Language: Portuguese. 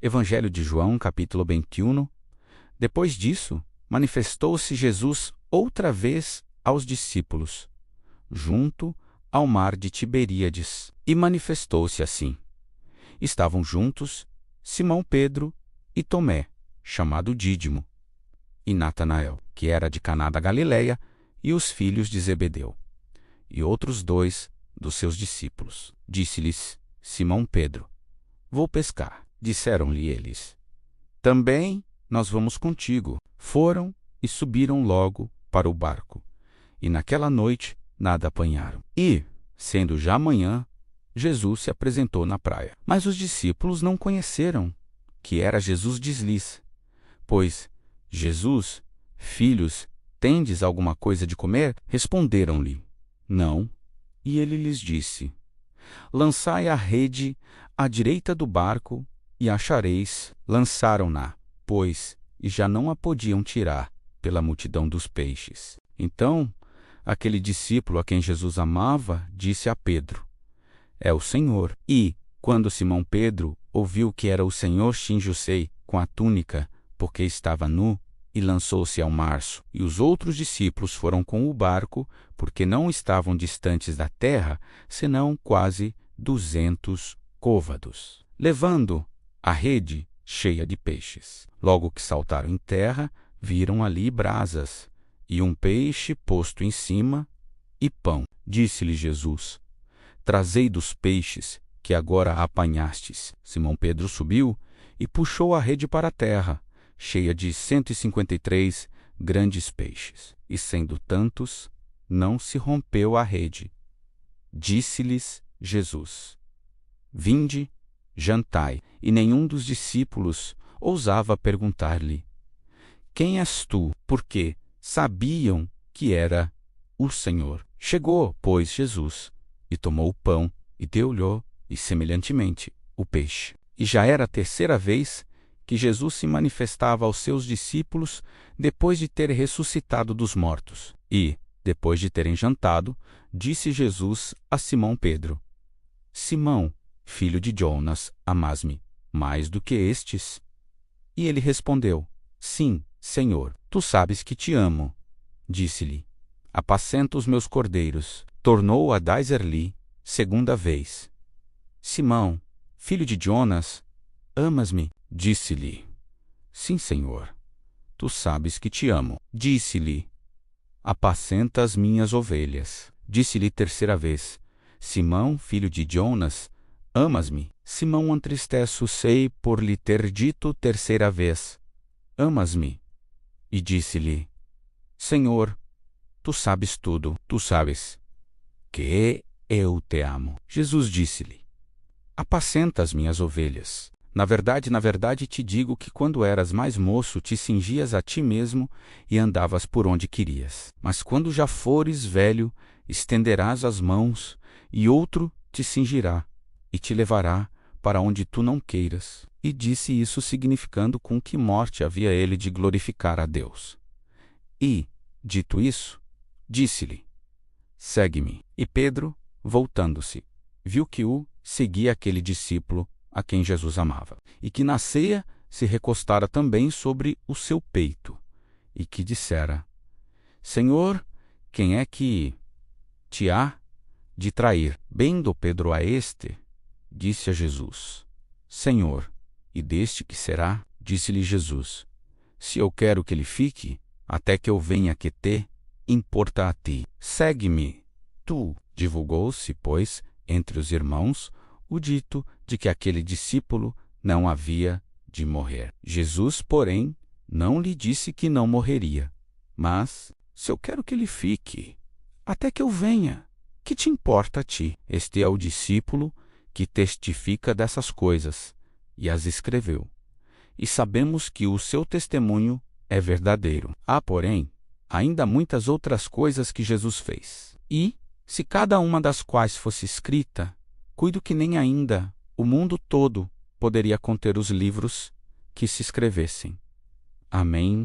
Evangelho de João, capítulo 21. Depois disso, manifestou-se Jesus outra vez aos discípulos, junto ao mar de Tiberíades, e manifestou-se assim. Estavam juntos Simão Pedro e Tomé, chamado Dídimo, e Natanael, que era de Caná da Galileia, e os filhos de Zebedeu, e outros 2 dos seus discípulos. Disse-lhes Simão Pedro: Vou pescar. Disseram-lhe eles: Também nós vamos contigo. Foram e subiram logo para o barco, e naquela noite nada apanharam. E, sendo já manhã, Jesus se apresentou na praia. Mas os discípulos não conheceram que era Jesus, diz-lhes: Pois, Jesus, filhos, tendes alguma coisa de comer? Responderam-lhe: Não. E ele lhes disse: Lançai a rede à direita do barco e achareis. Lançaram-na, pois, e já não a podiam tirar pela multidão dos peixes. Então, aquele discípulo a quem Jesus amava disse a Pedro: É o Senhor. E, quando Simão Pedro ouviu que era o Senhor, cingiu-se com a túnica, porque estava nu, e lançou-se ao mar. E os outros discípulos foram com o barco, porque não estavam distantes da terra, senão quase 200 côvados, levando a rede cheia de peixes. Logo que saltaram em terra, viram ali brasas, e um peixe posto em cima, e pão. Disse-lhe Jesus: Trazei dos peixes que agora apanhastes. Simão Pedro subiu e puxou a rede para a terra, cheia de 153 grandes peixes. E sendo tantos, não se rompeu a rede. Disse-lhes Jesus: Vinde, jantai. E nenhum dos discípulos ousava perguntar-lhe: Quem és tu? Porque sabiam que era o Senhor. Chegou, pois, Jesus, e tomou o pão, e deu-lhe, e semelhantemente, o peixe. E já era a terceira vez que Jesus se manifestava aos seus discípulos depois de ter ressuscitado dos mortos. E, depois de terem jantado, disse Jesus a Simão Pedro: Simão, filho de Jonas, amas-me mais do que estes? E ele respondeu: Sim, Senhor, tu sabes que te amo. Disse-lhe: Apacenta os meus cordeiros. Tornou a dizer-lhe segunda vez: Simão, filho de Jonas, amas-me? Disse-lhe: Sim, Senhor, tu sabes que te amo. Disse-lhe: Apacenta as minhas ovelhas. Disse-lhe terceira vez: Simão, filho de Jonas, amas-me? Simão entristece-se por lhe ter dito terceira vez: Amas-me? E disse-lhe: Senhor, tu sabes tudo, tu sabes que eu te amo. Jesus disse-lhe: Apacenta as minhas ovelhas. Na verdade te digo que quando eras mais moço, te cingias a ti mesmo e andavas por onde querias. Mas quando já fores velho, estenderás as mãos, e outro te cingirá e te levará para onde tu não queiras. E disse isso significando com que morte havia ele de glorificar a Deus. E, dito isso, disse-lhe: Segue-me. E Pedro, voltando-se, viu que o seguia aquele discípulo a quem Jesus amava, e que na ceia se recostara também sobre o seu peito, e que dissera: Senhor, quem é que te há de trair? Vendo Pedro a este, disse a Jesus: Senhor, e deste que será? Disse-lhe Jesus: Se eu quero que ele fique, até que eu venha, que te importa a ti? Segue-me tu. Divulgou-se, pois, entre os irmãos o dito de que aquele discípulo não havia de morrer. Jesus, porém, não lhe disse que não morreria. Mas, se eu quero que ele fique, até que eu venha, que te importa a ti? Este é o discípulo que testifica dessas coisas, e as escreveu. E sabemos que o seu testemunho é verdadeiro. Há, porém, ainda muitas outras coisas que Jesus fez. E, se cada uma das quais fosse escrita, cuido que nem ainda o mundo todo poderia conter os livros que se escrevessem. Amém.